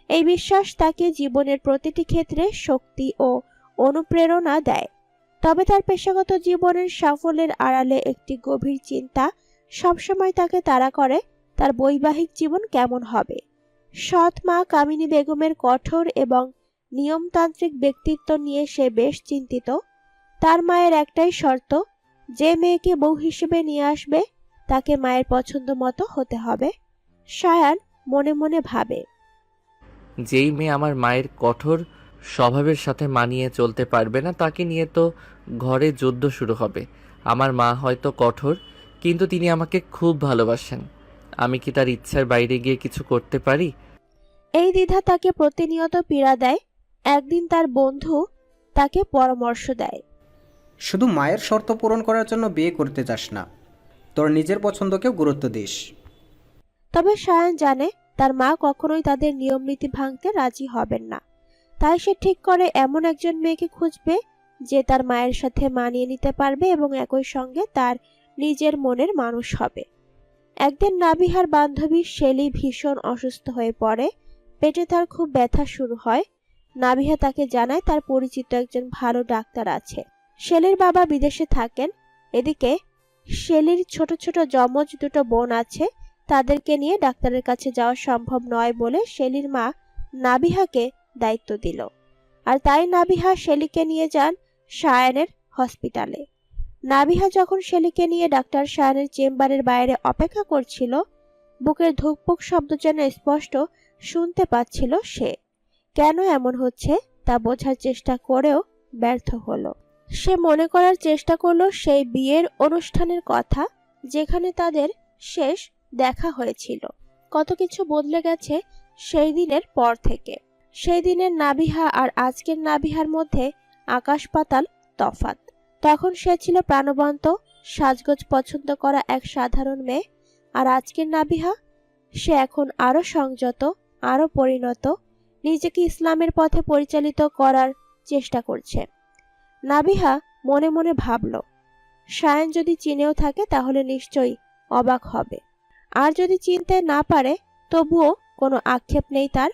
এই বিশ্বাস তাকে জীবনের প্রতিটি ক্ষেত্রে শক্তি ও অনুপ্রেরণা দেয়। তবে তার পেশাগত জীবনের সাফল্যের আড়ালে একটি গভীর চিন্তা সবসময় তাকে তাড়া করে, তার বৈবাহিক জীবন কেমন হবে। সৎ মা কামিনী বেগমের কঠোর এবং নিয়মতান্ত্রিক ব্যক্তিত্ব নিয়ে সে বেশ চিন্তিত। তার মায়ের একটাই শর্ত, যে মেয়েকে বউ হিসেবে নিয়ে আসবে তাকে মায়ের পছন্দ মতো হতে হবে। সায়ান মনে মনে ভাবে, যেই মেয়ে আমার মায়ের কঠোর স্বভাবের সাথে মানিয়ে চলতে পারবে না, তাকে নিয়ে তো ঘরে যুদ্ধ শুরু হবে। আমার মা হয়তো কঠোর, কিন্তু তিনি আমাকে খুব ভালোবাসেন। আমি কি তার ইচ্ছার বাইরে গিয়ে কিছু করতে পারি? এই দ্বিধা তাকে প্রতিনিয়ত পীড়া দেয়। একদিন তার বন্ধু তাকে পরামর্শ দেয়, শুধু মায়ের শর্ত পূরণ করার জন্য বিয়ে করতে চাস না, তোর নিজের পছন্দকেও গুরুত্ব দিস। তবে সায়ান জানে তার মা কখনোই তাদের নিয়ম নীতি ভাঙতে রাজি হবেন না। তাই সে ঠিক করে এমন একজন মেয়েকে খুঁজবে যে তার মায়ের সাথে মানিয়ে নিতে পারবে এবং একই সঙ্গে তার নিজের মনের মানুষ হবে। একদিন নাবিহার বান্ধবী শেলি ভীষণ অসুস্থ হয়ে পড়ে। পেটে তার খুব ব্যথা শুরু হয়। নাবিহা তাকে জানায় তার পরিচিত একজন ভালো ডাক্তার আছে। শেলির বাবা বিদেশে থাকেন। এদিকে শেলির ছোট ছোট যমজ দুটো বোন আছে। তাদেরকে নিয়ে ডাক্তারের কাছে যাওয়া সম্ভব নয় বলে শেলির মা নাবিহাকে দায়িত্ব দিল। আর তাই নাবিহা শেলিকে নিয়ে যান সায়ানের হসপিটালে। নাবিহা যখন শেলিকে নিয়ে ডাক্তার সায়ানের চেম্বারের বাইরে অপেক্ষা করছিল, বুকের ধুকপুক শব্দ যেন স্পষ্ট শুনতে পাচ্ছিল সে। কেন এমন হচ্ছে তা বোঝার চেষ্টা করেও ব্যর্থ হলো। সে মনে করার চেষ্টা করলো সেই বিয়ের অনুষ্ঠানের কথা যেখানে তাদের শেষ দেখা হয়েছিল। কত কিছু বদলে গেছে সেই দিনের পর থেকে। সেই দিনের নাবিহা আর আজকের নাবিহার মধ্যে আকাশ পাতাল তফাৎ। তখন সে ছিল প্রাণবন্ত, সাজগোজ পছন্দ করা এক সাধারণ মেয়ে। আর আজকের নাবিহা, সে এখন আরো সংযত, আরো পরিণত, নিজেকে ইসলামের পথে পরিচালিত করার চেষ্টা করছে। নাবিহা মনে মনে ভাবল, সায়ান যদি চিনেও থাকে তাহলে নিশ্চয়ই অবাক হবে। আর যদি চিনতে না পারে তবুও কোনো আক্ষেপ নেই তার,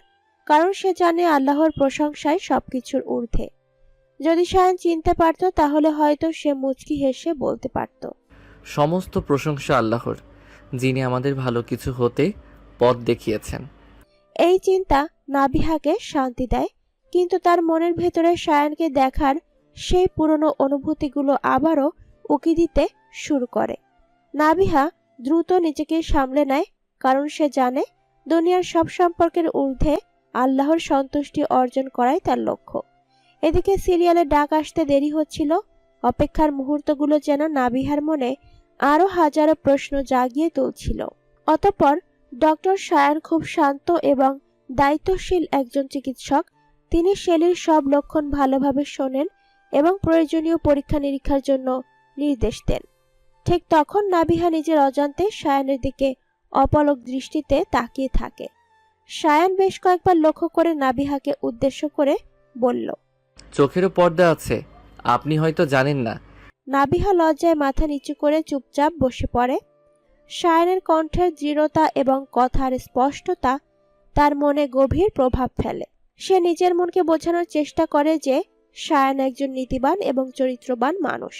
কারণ সে জানে আল্লাহর প্রশংসায় সবকিছুর ঊর্ধ্বে। যদি সায়ান চিনতে পারত তাহলে হয়তো সে মুচকি হেসে বলতে পারত, সমস্ত প্রশংসা আল্লাহর, যিনি আমাদের ভালো কিছু হতে পথ দেখিয়েছেন। এই চিন্তা নাবিহাকে শান্তি দেয়। কিন্তু তার মনের ভেতরে সায়ানকে দেখার সেই পুরনো অনুভূতিগুলো আবারও উকি দিতে শুরু করে। নাবিহা দ্রুত নিজেকে সামলে নেয়, কারণ সে জানে দুনিয়ার সব সম্পর্কের ঊর্ধ্বে আল্লাহর সন্তুষ্টি অর্জন করাই তার লক্ষ্য। এদিকে সিরিয়ালের ডাক আসতে দেরি হচ্ছিল। অপেক্ষার মুহূর্তগুলো যেন নাবিহার মনে আরো হাজারো প্রশ্ন জাগিয়ে তুলছিল। অতঃপর ডক্টর সায়ান খুব শান্ত এবং দায়িত্বশীল একজন চিকিৎসক। তিনি শেলির সব লক্ষণ ভালোভাবে শোনেন এবং প্রয়োজনীয় পরীক্ষা নিরীক্ষার জন্য নির্দেশ দেন। ঠিক তখন নাবিহা নিজের অজান্তে সায়ানের দিকে অপলক দৃষ্টিতে তাকিয়ে থাকে। সায়ান বেশ কয়েকবার লক্ষ্য করে নাবিহাকে উদ্দেশ্য করে বলল, চোখেরও পর্দা আছে, আপনি হয়তো জানেন না। নাবিহা লজ্জায় মাথা নিচু করে চুপচাপ বসে পড়ে। সায়ানের কণ্ঠের দৃঢ়তা এবং কথার স্পষ্টতা তার মনে গভীর প্রভাব ফেলে। সে নিজের মনকে বোঝানোর চেষ্টা করে যে সায়ান একজন নীতিবান এবং চরিত্রবান মানুষ।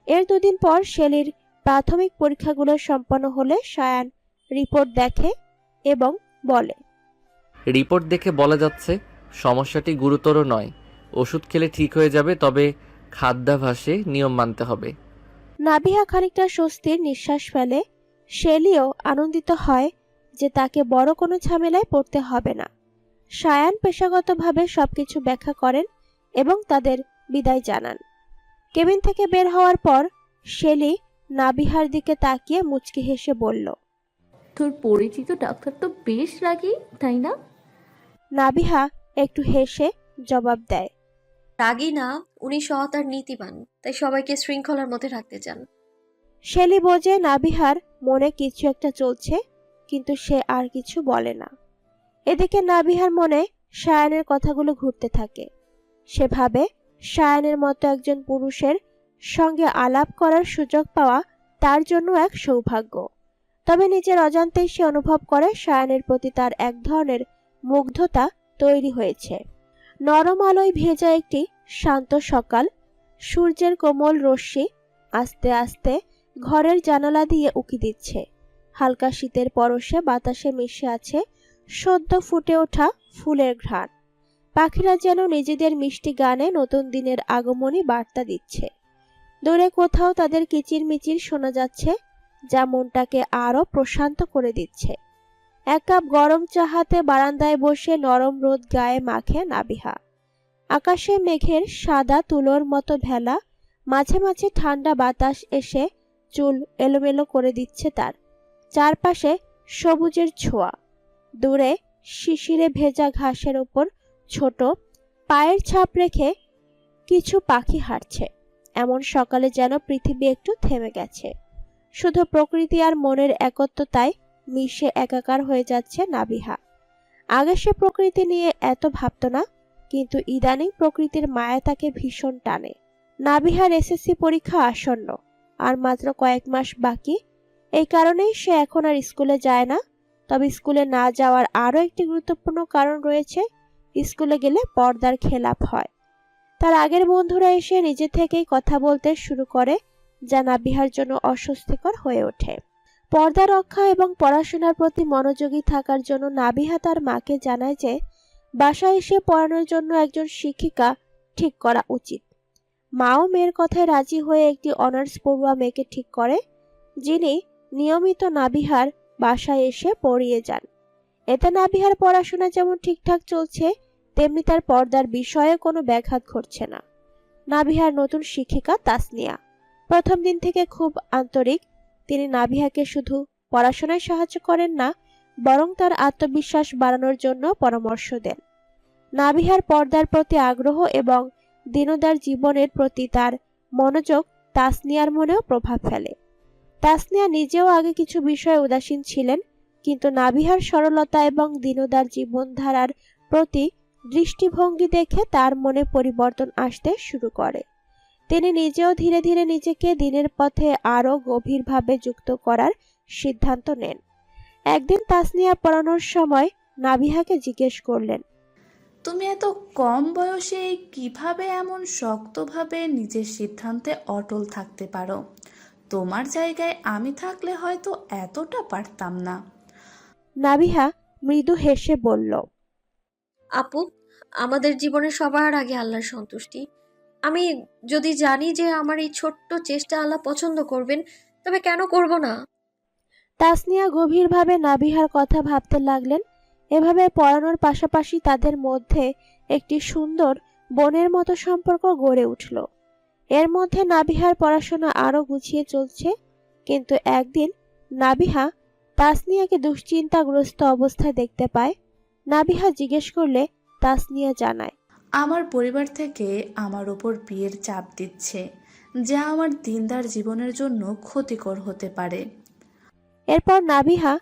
এর দুদিন পর শেলির প্রাথমিক পরীক্ষাগুলো সম্পন্ন হলে সায়ান রিপোর্ট দেখে এবং বলে, রিপোর্ট দেখে বলা যাচ্ছে সমস্যাটি গুরুতর নয়, ওষুধ খেলে ঠিক হয়ে যাবে, তবে খাদ্যাভ্যাসে নিয়ম মানতে হবে। নাবিহা খানিকটা স্বস্তির নিঃশ্বাস ফেলে। শেলিও আনন্দিত হয় যে তাকে বড় কোনো ঝামেলায় পড়তে হবে না। সায়ান পেশাগতভাবে সবকিছু ব্যাখ্যা করেন এবং তাদের বিদায় জানান। কেবিন থেকে বের হওয়ার পর শেলি নাবিহার দিকে তাকিয়ে মুচকি হেসে বলল, তোর পরিচিত ডাক্তার তো বেশ রাগী, তাই না? নাবিহা একটু হেসে জবাব দেয়, রাগী না, উনি সৎ আর নীতিবান, তাই সবাইকে শৃঙ্খলার মধ্যে রাখতে চান। শেলি বোঝে নাবিহার মনে কিছু একটা চলছে, কিন্তু সে আর কিছু বলে না। এদিকে নাবিহার মনে সায়ানের কথাগুলো ঘুরতে থাকে। সে ভাবে সায়ানের মতো একজন পুরুষের সঙ্গে আলাপ করার সুযোগ পাওয়া তার জন্য এক সৌভাগ্য। তবে নিজের অজান্তেই সে অনুভব করে সায়ানের প্রতি তার এক ধরনের মুগ্ধতা তৈরি হয়েছে। নরম আলোয় ভেজা একটি শান্ত সকাল। সূর্যের কোমল রশ্মি আস্তে আস্তে ঘরের জানালা দিয়ে উকি দিচ্ছে। হালকা শীতের পরশে বাতাসে মিশে আছে সদ্য ফুটে ওঠা ফুলের ঘ্রাণ। পাখিরা যেন নিজেদের মিষ্টি গানে নতুন দিনের আগমনী বার্তা দিচ্ছে। দূরে কোথাও তাদের কিচিরমিচির শোনা যাচ্ছে, যা মনটাকে আরো প্রশান্ত করে দিচ্ছে। এক কাপ গরম চা হাতে বারান্দায় বসে নরম রোদ গায়ে মাখে নাবিহা। আকাশে মেঘের সাদা তুলোর মতো ভেলা, মাঝে মাঝে ঠান্ডা বাতাস এসে চুল এলোমেলো করে দিচ্ছে তার। চারপাশে সবুজের ছোঁয়া। দূরে শিশিরে ভেজা ঘাসের ওপর ছোট পায়ের ছাপ রেখে কিছু পাখি হাঁটছে। এমন সকালে যেন পৃথিবী একটু থেমে গেছে। শুধু প্রকৃতি আর মনের একত্বতায় মিশে একাকার হয়ে যাচ্ছে নাবিহা। আগে সে প্রকৃতি নিয়ে এত ভাবত না, কিন্তু ইদানিং প্রকৃতির মায়া তাকে ভীষণ টানে। নাবিহার এসএসসি পরীক্ষা আসন্ন, আর মাত্র কয়েক মাস বাকি। এই কারণেই সে এখন আর স্কুলে যায় না। তবে স্কুলে না যাওয়ার আরও একটি গুরুত্বপূর্ণ কারণ রয়েছে। স্কুলে গেলে পর্দার খেলাপ হয়। তার আগের বন্ধুরা এসে নিজে থেকেই কথা বলতে শুরু করে, যা নাবিহার জন্য অস্বস্তিকর হয়ে ওঠে। পর্দা রক্ষা এবং পড়াশোনার প্রতি মনোযোগী থাকার জন্য নাবিহা তার মাকে জানায় যে বাসায় এসে পড়ানোর জন্য একজন শিক্ষিকা ঠিক করা উচিত। মাও মেয়ের কথায় রাজি হয়ে একটি অনার্স পড়ুয়া মেয়েকে ঠিক করে, যিনি নিয়মিত নাবিহার বাসায় এসে পড়িয়ে যান। এতে নাবিহার পড়াশোনা যেমন ঠিকঠাক চলছে, তেমনি তার পর্দার বিষয়ে কোনো ব্যাঘাত ঘটছে না। নাবিহার নতুন শিক্ষিকা তাসনিয়া প্রথম দিন থেকে খুব আন্তরিক। তিনি নাবিহাকে শুধু পড়াশোনায় সাহায্য করেন না, বরং তার আত্মবিশ্বাস বাড়ানোর জন্য পরামর্শ দেন। নাবিহার পর্দার প্রতি আগ্রহ এবং দিনদার জীবনের প্রতি তার মনোযোগ তাসনিয়ার মনেও প্রভাব ফেলে। তাসনিয়া নিজেও আগে কিছু বিষয়ে উদাসীন ছিলেন, কিন্তু নাবিহার সরলতা এবং দিনদার জীবনধারার প্রতি দৃষ্টিভঙ্গি দেখে তার মনে পরিবর্তন আসতে শুরু করে। তিনি নিজেও ধীরে ধীরে নিজেকে দিনের পথে আরও গভীরভাবে যুক্ত করার সিদ্ধান্ত নেন। একদিন তাসনিয়া পড়ানোর সময় নাবিহাকে জিজ্ঞেস করলেন, তুমি এত কম বয়সে কিভাবে এমন শক্তভাবে নিজের সিদ্ধান্তে অটল থাকতে পারো? তোমার জায়গায় আমি থাকলে হয়তো এতটা পারতাম না। নাবিহা মৃদু হেসে বলল, আপু, আমাদের জীবনে সবার আগে আল্লাহর সন্তুষ্টি। আমি যদি জানি যে আমার এই ছোট্ট চেষ্টা আল্লাহ পছন্দ করবেন, তবে কেন করব না? তাসনিয়া গভীরভাবে নাবিহার কথা ভাবতে লাগলেন। এভাবে পড়ানোর পাশাপাশি তাদের মধ্যে একটি সুন্দর বোনের মতো সম্পর্ক গড়ে উঠল। এর মধ্যে নাবিহার পড়াশোনা আরো গুছিয়ে চলছে, কিন্তু একদিন নাবিহা তাসনিয়াকে দুশ্চিন্তাগ্রস্ত অবস্থায় দেখতে পায়। নাবিহা জিজ্ঞেস করলে তাসনিয়া জানায়, আমার পরিবার থেকে আমার ওপর বিয়ের চাপ দিচ্ছে, যা আমার দিনদার জীবনের জন্য ক্ষতিকর হতে পারে। এরপর নাবিহা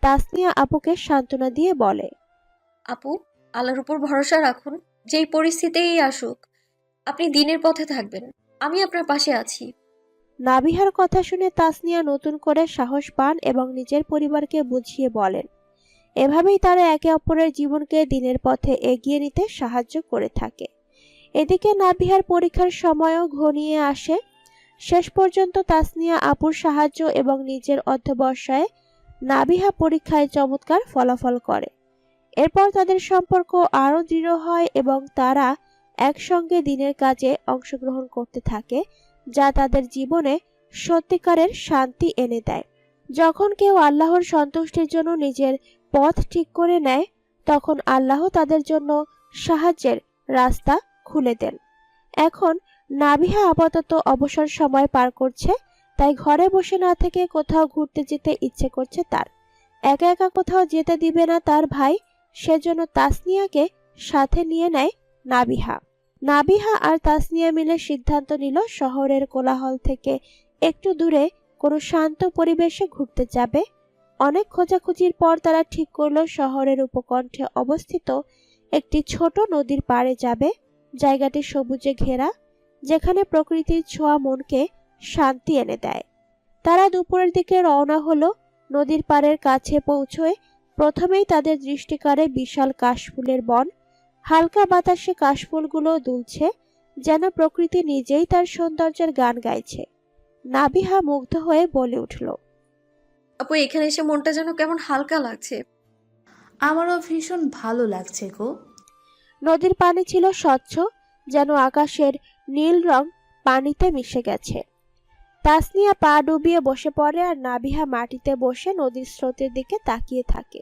তাসনিয়া আপুকে সান্ত্বনা দিয়ে বলে, আপু, আল্লাহর উপর ভরসা রাখুন। যেই পরিস্থিতিই আসুক, আপনি দিনের পথে থাকবেন। আমি আপনার পাশে আছি। নাবিহার কথা শুনে তাসনিয়া নতুন করে সাহস পান এবং নিজের পরিবারকে বুঝিয়ে বলেন। এভাবেই তারা একে অপরের জীবনকে দিনের পথে এগিয়ে নিতে সাহায্য করে থাকে। এদিকে নাবিহার পরীক্ষার সময়ও ঘনিয়ে আসে। শেষ পর্যন্ত তাসনিয়া আপুর সাহায্য এবং নিজের অধ্যবসায়ে নাবিহা পরীক্ষায় চমৎকার ফলাফল করে। এরপর তাদের সম্পর্ক আরও দৃঢ় হয় এবং তারা একসঙ্গে দিনের কাজে অংশগ্রহণ করতে থাকে, যা তাদের জীবনে সত্যিকারের শান্তি এনে দেয়। যখন কেউ আল্লাহর সন্তুষ্টির জন্য নিজের পথ ঠিক করে নেয়, তখন আল্লাহ তাদের জন্য সাহায্যের রাস্তা খুলে দেন। এখন নাবিহা আপাতত অবসর সময় পার করছে, তাই ঘরে বসে না থেকে কোথাও ঘুরতে যেতে ইচ্ছে করছে তার। একা একা কোথাও যেতে দিবে না তার ভাই, সেজন্য তাসনিয়াকে সাথে নিয়ে নেয় নাবিহা। নাবিহা আর তাসনিয়া মিলে সিদ্ধান্ত নিল শহরের কোলাহল থেকে একটু দূরে কোনো শান্ত পরিবেশে ঘুরতে যাবে। অনেক খোঁজাখুঁজির পর তারা ঠিক করলো শহরের উপকণ্ঠে অবস্থিত একটি ছোট নদীর পাড়ে যাবে। জায়গাটি সবুজে ঘেরা, যেখানে প্রকৃতির ছোঁয়া মনকে শান্তি এনে দেয়। তারা দুপুরের দিকে রওনা হলো। নদীর পাড়ের কাছে পৌঁছয়ে প্রথমেই তাদের দৃষ্টি কাড়ে বিশাল কাশফুলের বন। হালকা বাতাসে কাশফুলগুলো দুলছে, যেন প্রকৃতি নিজেই তার সৌন্দর্যের গান গাইছে। নাবিহা মুগ্ধ হয়ে বলে উঠল, আপু এখানে এসে মনটা যেন কেমন হালকা লাগছে। আমারও ভীষণ ভালো লাগছে গো। নদীর পানি ছিল স্বচ্ছ, যেন আকাশের নীল রং পানিতে মিশে গেছে। তাসনিয়া পা ডুবিয়ে বসে পড়ে আর নাবিহা মাটিতে বসে নদীর স্রোতের দিকে তাকিয়ে থাকে।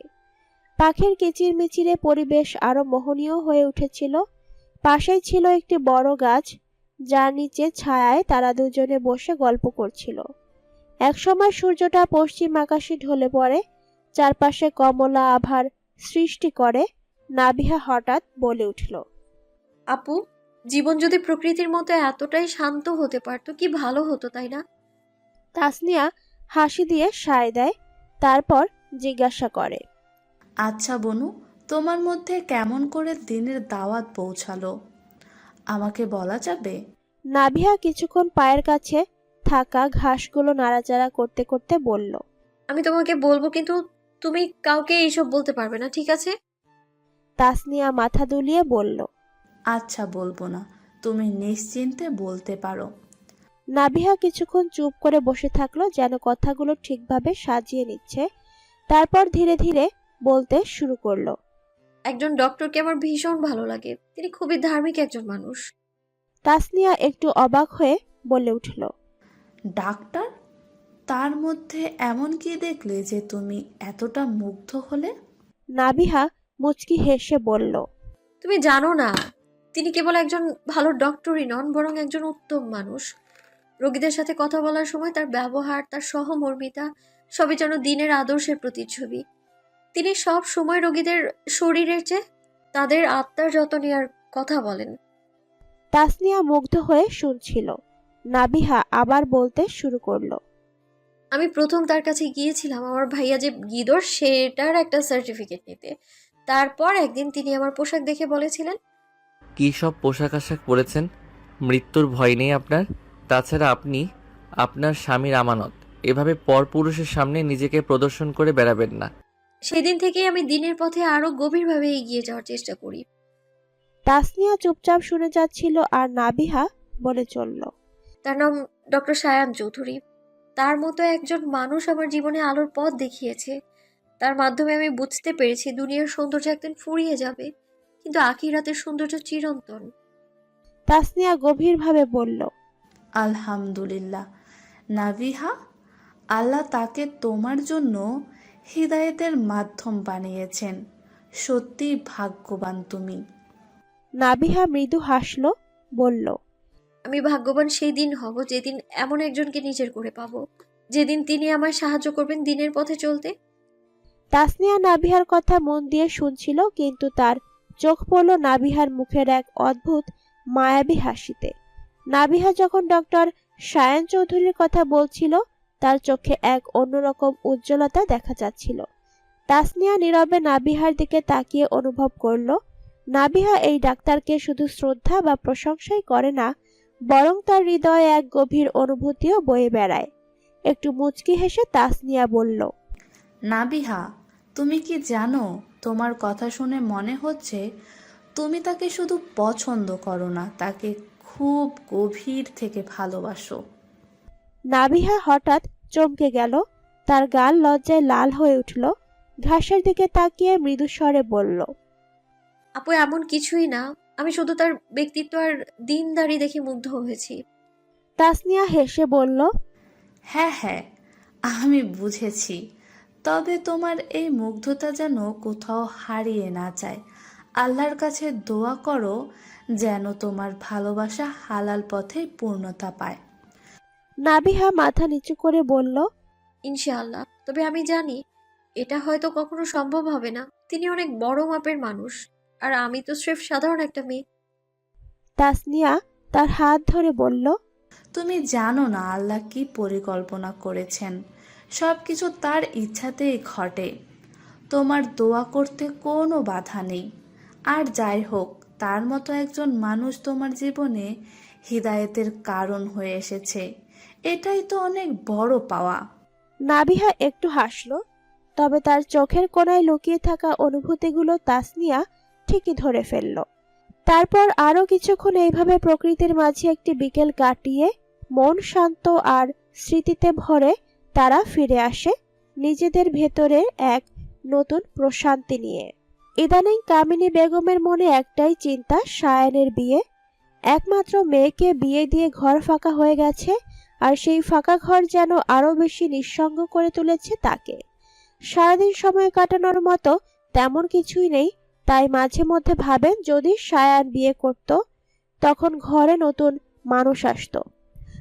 পাখির কিচিরমিচিরে পরিবেশ আরো মোহনীয় হয়ে উঠেছিল। পাশেই ছিল একটি বড় গাছ, যার নিচে ছায়ায় তারা দুজনে বসে গল্প করছিল। একসময় সূর্যটা পশ্চিম আকাশে ঢলে পড়ে, চারপাশে কমলা আভার সৃষ্টি করে। নাবিহা হঠাৎ বলে উঠল, আপু, জীবন যদি প্রকৃতির মতো এতটাই শান্ত হতে পারতো কি ভালো হতো, তাই না? তাসনিয়া হাসি দিয়ে সায় দেয়, তারপর জিজ্ঞাসা করে, আচ্ছা বনু, তোমার মধ্যে কেমন করে দিনের দাওয়াত পৌঁছালো আমাকে বলা যাবে? নাবিহা কিছুক্ষণ পায়ের কাছে থাকা ঘাসগুলো নাড়াচাড়া করতে করতে বলল, আমি তোমাকে বলবো, কিন্তু তুমি কাউকে এইসব বলতে পারবে না, ঠিক আছে? তাসনিয়া মাথা দুলিয়ে বলল। আচ্ছা বলবো না, তুমি নিশ্চিন্তে বলতে পারো। নাবিহা কিছুক্ষণ চুপ করে বসে থাকলো, যেন কথাগুলো ঠিকভাবে সাজিয়ে নিচ্ছে। তারপর ধীরে ধীরে বলতে শুরু করলো। একজন ডক্টরকে আমার ভীষণ ভালো লাগে, তিনি খুবই ধার্মিক একজন মানুষ। তাসনিয়া একটু অবাক হয়ে বলে উঠল, ডাক্তার? তার মধ্যে এমন কি দেখলে যে তুমি এতটা মুগ্ধ হলে? নাবিহা মুচকি হেসে বলল, তুমি জানো না, তিনি কেবল একজন ভালো ডক্টরই নন, বরং একজন উত্তম মানুষ। রোগীদের সাথে কথা বলার সময় তার ব্যবহার, তার সহমর্মিতা সবই যেন দিনের আদর্শের প্রতিচ্ছবি। তিনি সব সময় রোগীদের শরীরের চেয়ে তাদের আত্মার যত্ন নেওয়ার কথা বলেন। তাসনিয়া মুগ্ধ হয়ে শুনছিল। নাবিহা আবার বলতে শুরু করলো, আমি প্রথম তার কাছে গিয়েছিলাম আমার ভাইয়া যে গিদর সেটার একটা সার্টিফিকেট নিতে। তারপর একদিন তিনি আমার পোশাক দেখে বলেছিলেন, কী সব পোশাক আশাক পরেছেন? মৃত্যুর ভয় নেই আপনার? তাছাড়া আপনি আপনার স্বামীর আমানত। এভাবে পরপুরুষের সামনে নিজেকে প্রদর্শন করে বেড়াবেন না। সেদিন থেকেই আমি দিনের পথে আরো গভীরভাবে এগিয়ে যাওয়ার চেষ্টা করি। তাসনিয়া চুপচাপ শুনে যাচ্ছিল আর নাবিহা বলে চলল, তার নাম ডক্টর সায়ান চৌধুরী। তার মতো একজন মানুষ আমার জীবনে আলোর পথ দেখিয়েছে। তার মাধ্যমে আমি বুঝতে পেরেছি দুনিয়ার সৌন্দর্য একদিন ফুরিয়ে যাবে, কিন্তু আখিরাতের সৌন্দর্য চিরন্তন। তাসনিয়া গভীরভাবে বলল, আলহামদুলিল্লাহ নাবিহা, আল্লাহ তাকে তোমার জন্য হিদায়েতের মাধ্যম বানিয়েছেন। সত্যি ভাগ্যবান তুমি। নাবিহা মৃদু হাসল, বলল, আমি ভাগ্যবান সেই দিন হব যেদিন এমন একজনকে নিজের করে পাবো, যেদিন তিনি আমায় সাহায্য করবেন দিনের পথে চলতে। তাসনিয়া নাবিহার কথা মন দিয়ে শুনছিল, কিন্তু তার চোখ পড়ল নাবিহার মুখের এক অদ্ভুত মায়াবী হাসিতে। নাবিহা যখন ডক্টর সায়ান চৌধুরীর কথা বলছিল, তার চোখে এক অন্যরকম উজ্জ্বলতা দেখা যাচ্ছিল। তাসনিয়া নীরবে নাবিহার দিকে তাকিয়ে অনুভব করল, নাবিহা এই ডাক্তারকে শুধু শ্রদ্ধা বা প্রশংসাই করে না, বরং তার হৃদয়ে এক গভীর অনুভূতিও বয়ে বেড়ায়। একটু মুচকি হেসে তাসনিয়া বলল, নাবিহা, তুমি কি জানো, তোমার কথা শুনে মনে হচ্ছে তুমি তাকে শুধু পছন্দ করো না, তাকে খুব গভীর থেকে ভালোবাসো। নাবিহা হঠাৎ চমকে গেল, তার গাল লজ্জায় লাল হয়ে উঠল। ঘাসের দিকে তাকিয়ে মৃদু স্বরে বলল, আপু এমন কিছুই না, আমি শুধু তার ব্যক্তিত্ব আর দিনদারি দেখে মুগ্ধ হয়েছি। তাসনিয়া হেসে বলল, হ্যাঁ হ্যাঁ, আমি বুঝেছি। তবে তোমার এই মুগ্ধতা যেন কোথাও হারিয়ে না যায়। আল্লাহর কাছে দোয়া করো যেন তোমার ভালোবাসা হালাল পথে পূর্ণতা পায়। নাবিহা মাথা নিচু করে বলল, ইনশাআল্লাহ। তবে আমি জানি এটা হয়তো কখনো সম্ভব হবে না। তিনি অনেক বড় মাপের মানুষ, আর আমি তো স্রেফ সাধারণ একটা মেয়ে। তাসনিয়া তার হাত ধরে বলল, তুমি জানো না আল্লাহ কি পরিকল্পনা করেছেন। সব কিছু তার ইচ্ছাতেই ঘটে। তোমার দোয়া করতে কোনো বাধা নেই। আর যাই হোক, তার মতো একজন মানুষ তোমার জীবনে হিদায়েতের কারণ হয়ে এসেছে, এটাই তো অনেক বড় পাওয়া। নাবিহা একটু হাসল, তবে তার চোখের কোণায় লুকিয়ে থাকা অনুভূতিগুলো তাসনিয়া ঠিকই ধরে ফেলল। তারপর আরো কিছুক্ষণ এইভাবে প্রকৃতির মাঝে একটি বিকেল কাটিয়ে মন শান্ত আর স্মৃতিতে ভরে তারা ফিরে আসে নিজেদের ভেতরে এক নতুন প্রশান্তি নিয়ে। ইদানিং কামিনী বেগমের মনে একটাই চিন্তা, সায়ানের বিয়ে। একমাত্র মেয়েকে বিয়ে দিয়ে ঘর ফাঁকা হয়ে গেছে, আর সেই ফাঁকা ঘর যেন আরো বেশি নিঃসঙ্গ করে তুলেছে তাকে। সারাদিন সময় কাটানোর মতো তেমন কিছুই নেই, তাই মাঝে মধ্যে ভাবেন যদি সায়ান বিয়ে করত তখন ঘরে নতুন মানুষ আসতো,